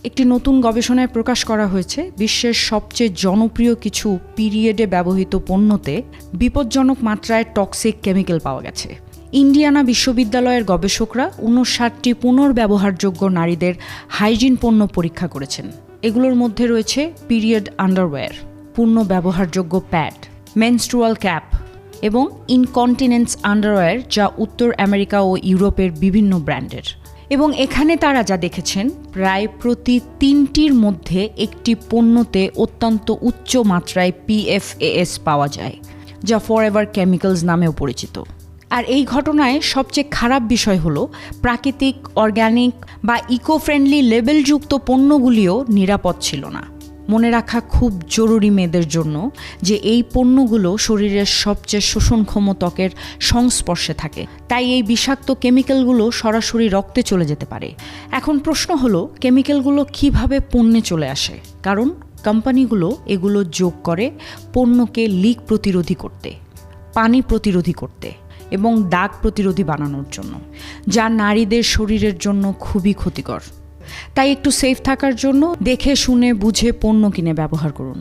একটি নতুন গবেষণায় প্রকাশ করা হয়েছে বিশ্বের সবচেয়ে জনপ্রিয় কিছু পিরিয়ডে ব্যবহৃত পণ্যতে বিপজ্জনক মাত্রায় টক্সিক কেমিক্যাল পাওয়া গেছে। ইন্ডিয়ানা বিশ্ববিদ্যালয়ের গবেষকরা ৫৯টি পুনর্ব্যবহারযোগ্য নারীদের হাইজিন পণ্য পরীক্ষা করেছেন। এগুলোর মধ্যে রয়েছে পিরিয়ড আন্ডারওয়্যার, পূর্ণ ব্যবহারযোগ্য প্যাড, মেনস্ট্রুয়াল ক্যাপ এবং ইনকন্টিনেন্স আন্ডারওয়্যার, যা উত্তর আমেরিকা ও ইউরোপের বিভিন্ন ব্র্যান্ডের। এবং এখানে তারা যা দেখেছেন, প্রায় প্রতি ৩টির মধ্যে একটি পণ্যতে অত্যন্ত উচ্চ মাত্রায় PFAS পাওয়া যায়, যা ফরএভার কেমিক্যালস নামেও পরিচিত। আর এই ঘটনায় সবচেয়ে খারাপ বিষয় হলো প্রাকৃতিক, অর্গ্যানিক বা ইকো ফ্রেন্ডলি লেবেলযুক্ত পণ্যগুলিও নিরাপদ ছিল না। মনে রাখা খুব জরুরি মেয়েদের জন্য যে এই পণ্যগুলো শরীরের সবচেয়ে শোষণক্ষম ত্বকের সংস্পর্শে থাকে, তাই এই বিষাক্ত কেমিক্যালগুলো সরাসরি রক্তে চলে যেতে পারে। এখন প্রশ্ন হলো, কেমিক্যালগুলো কিভাবে পণ্যে চলে আসে? কারণ কোম্পানিগুলো এগুলো যোগ করে পণ্যকে লিক প্রতিরোধী করতে, পানি প্রতিরোধী করতে এবং দাগ প্রতিরোধী বানানোর জন্য, যা নারীদের শরীরের জন্য খুবই ক্ষতিকর। তাই একটু সেফ থাকার জন্য দেখে শুনে বুঝে পণ্য কিনে ব্যবহার করুন।